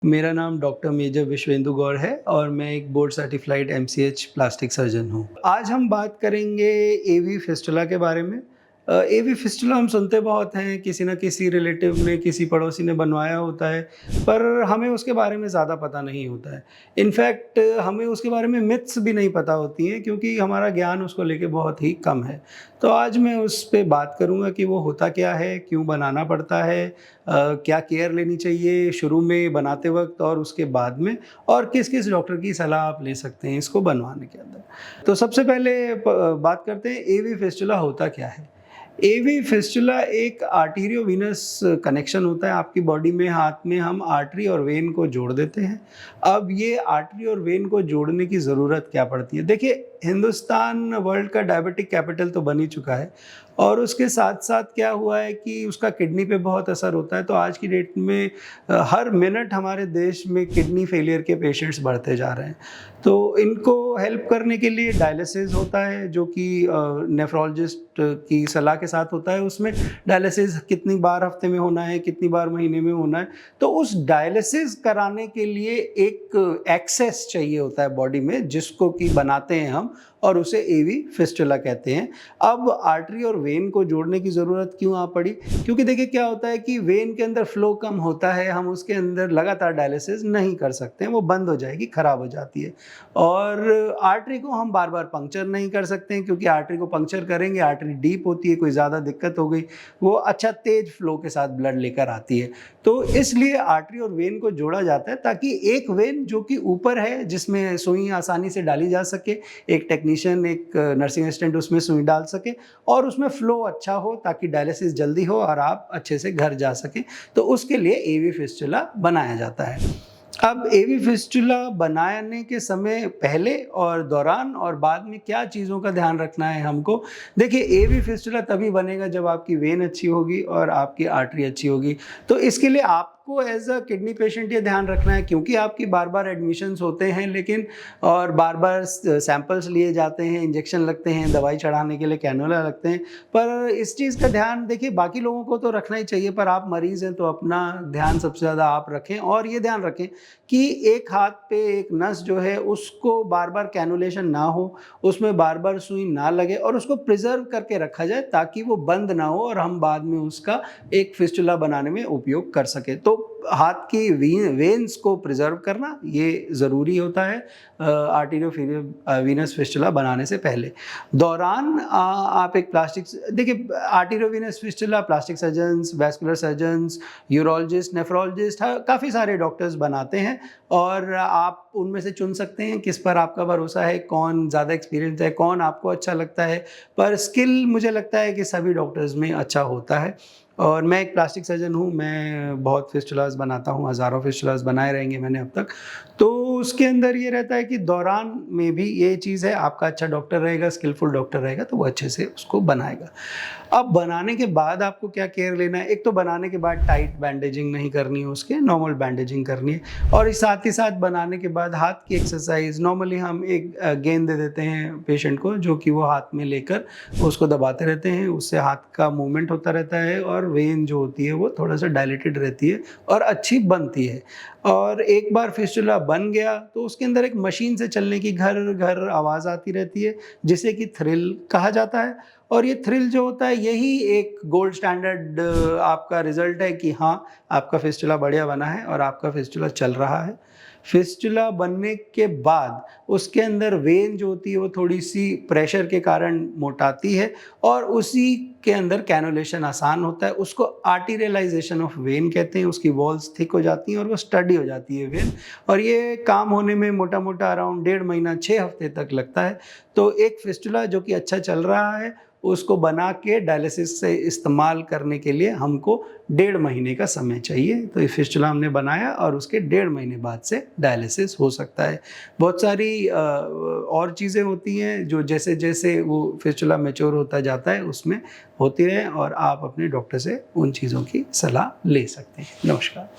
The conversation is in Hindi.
मेरा नाम डॉक्टर मेजर विश्वेंदु गौर है और मैं एक board certified MCH plastic surgeon हूँ। आज हम बात करेंगे एवी फिस्टुला के बारे में। एवी फिस्टुला हम सुनते बहुत हैं, किसी न किसी रिलेटिव ने, किसी पड़ोसी ने बनवाया होता है, पर हमें उसके बारे में ज़्यादा पता नहीं होता है। इनफैक्ट हमें उसके बारे में मिथ्स भी नहीं पता होती हैं क्योंकि हमारा ज्ञान उसको लेके बहुत ही कम है। तो आज मैं उस पे बात करूँगा कि वो होता क्या है, क्यों बनाना पड़ता है, क्या केयर लेनी चाहिए शुरू में बनाते वक़्त और उसके बाद में, और किस-किस डॉक्टर की सलाह आप ले सकते हैं इसको बनवाने के अंदर। तो सबसे पहले बात करते हैं एवी फिस्टुला होता क्या है? एवी फिस्टुला एक आर्टेरियो-वेनस कनेक्शन होता है आपकी बॉडी में, हाथ में हम आर्टरी और वेन को जोड़ देते हैं। अब ये आर्टरी और वेन को जोड़ने की ज़रूरत क्या पड़ती है? देखिए, हिंदुस्तान वर्ल्ड का डायबिटिक कैपिटल तो बन ही चुका है और उसके साथ-साथ क्या हुआ है कि उसका किडनी पे बहुत असर होता है। तो आज की डेट में हर मिनट हमारे देश में किडनी फेलियर के पेशेंट्स बढ़ते जा रहे हैं। तो इनको हेल्प करने के लिए डायलिसिस होता है, जो कि नेफ्रोलॉजिस्ट की सलाह के साथ होता है। उसमें डायलिसिस कितनी बार हफ्ते में होना है, कितनी बार महीने में होना है। तो उस डायलिसिस कराने के लिए एक एक्सेस चाहिए होता है बॉडी में, जिसको कि बनाते हैं हम और उसे एवी फिस्टुला कहते हैं। अब आर्टरी और वेन को जोड़ने की ज़रूरत क्यों आ पड़ी? क्योंकि देखिए क्या होता है कि वेन के अंदर फ्लो कम होता है, हम उसके अंदर लगातार डायलिसिस नहीं कर सकते हैं, वो बंद हो जाएगी, खराब हो जाती है। और आर्टरी को हम बार-बार पंक्चर नहीं कर सकते हैं क्योंकि आर्टरी को पंक्चर करेंगे, आर्टरी डीप होती है, कोई ज़्यादा दिक्कत हो गई, वो अच्छा तेज़ फ्लो के साथ ब्लड लेकर आती है। तो इसलिए आर्टरी और वेन को जोड़ा जाता है ताकि एक वेन जो कि ऊपर है, जिसमें सुई आसानी से डाली जा सके, एक टेक्नीशियन, एक नर्सिंग असिस्टेंट उसमें सुई डाल सके और उसमें फ्लो अच्छा हो ताकि डायलिसिस जल्दी हो और आप अच्छे से घर जा सकें। तो उसके लिए एवी फिस्टुला बनाया जाता है। अब एवी फिस्टुला बनाने के समय पहले और दौरान और बाद में क्या चीज़ों का ध्यान रखना है हमको? देखिए, एवी फिस्टुला तभी बनेगा जब आपकी वेन अच्छी होगी और आपकी आर्टरी अच्छी होगी। तो इसके लिए आपको एज़ अ किडनी पेशेंट ये ध्यान रखना है, क्योंकि आपकी बार-बार एडमिशन्स होते हैं, लेकिन और बार-बार सैंपल्स लिए जाते हैं, इंजेक्शन लगते हैं, दवाई चढ़ाने के लिए कैनुला लगते हैं। पर इस चीज़ का ध्यान देखिए, बाकी लोगों को तो रखना ही चाहिए, पर आप मरीज़ हैं तो अपना ध्यान सबसे ज़्यादा आप रखें और ये ध्यान रखें कि एक हाथ पे एक नस जो है उसको बार-बार कैनुलेशन ना हो, उसमें बार-बार सुई ना लगे और उसको प्रिज़र्व करके रखा जाए ताकि वो बंद ना हो और हम बाद में उसका एक फिस्टुला बनाने में उपयोग कर सकें। तो हाथ की वेन्स को प्रिज़र्व करना ये ज़रूरी होता है वेनस फिस्टुला बनाने से पहले। दौरान आप एक प्लास्टिक, देखिए arteriovenous fistula plastic surgeons, vascular surgeons, urologist, nephrologist, काफ़ी सारे डॉक्टर्स बनाते हैं और आप उनमें से चुन सकते हैं किस पर आपका भरोसा है, कौन ज़्यादा एक्सपीरियंस है, कौन आपको अच्छा लगता है। पर स्किल मुझे लगता है कि सभी डॉक्टर्स में अच्छा होता है और मैं एक प्लास्टिक सर्जन हूँ, मैं बहुत फिस्टुलास बनाता हूँ, हज़ारों फिस्टुलास बनाए रहेंगे मैंने अब तक। तो उसके अंदर ये रहता है कि दौरान में भी ये चीज़ है, आपका अच्छा डॉक्टर रहेगा, स्किलफुल डॉक्टर रहेगा तो वो अच्छे से उसको बनाएगा। अब बनाने के बाद आपको क्या केयर लेना है? एक तो बनाने के बाद टाइट बैंडेजिंग नहीं करनी है उसके, नॉर्मल बैंडेजिंग करनी है और इस साथ ही साथ बनाने के बाद हाथ की एक्सरसाइज़, नॉर्मली हम एक गेंद दे देते हैं पेशेंट को, जो कि वो हाथ में लेकर उसको दबाते रहते हैं, उससे हाथ का मूवमेंट होता रहता है और वेन जो होती है वो थोड़ा-सा डायलेटेड रहती है और अच्छी बनती है। और एक बार फिस्टुला बन गया तो उसके अंदर एक मशीन से चलने की घर-घर आवाज़ आती रहती है, जिसे कि थ्रिल कहा जाता है और ये थ्रिल जो होता है यही एक गोल्ड स्टैंडर्ड आपका रिज़ल्ट है कि हाँ, आपका फिस्टुला बढ़िया बना है और आपका फिस्टुला चल रहा है। फिस्टुला बनने के बाद उसके अंदर वेन जो होती है वो थोड़ी-सी प्रेशर के कारण मोटाती है और उसी के अंदर कैनुलेशन आसान होता है। उसको आर्टेरियलाइज़ेशन ऑफ वेन कहते हैं, उसकी वॉल्स थिक हो जाती हैं और वो स्टडी हो जाती है वेन और ये काम होने में मोटा-मोटा अराउंड 1.5 महीना 6 हफ्ते तक लगता है। तो एक फिस्टुला जो कि अच्छा चल रहा है, उसको बना के डायलिसिस से इस्तेमाल करने के लिए हमको 1.5 महीने का समय चाहिए। तो ये फिस्टुला हमने बनाया और उसके 1.5 महीने बाद से डायलिसिस हो सकता है। बहुत सारी और चीज़ें होती हैं जो जैसे-जैसे वो फिस्टुला मैच्योर होता जाता है उसमें होती रहें और आप अपने डॉक्टर से उन चीज़ों की सलाह ले सकते हैं। नमस्कार।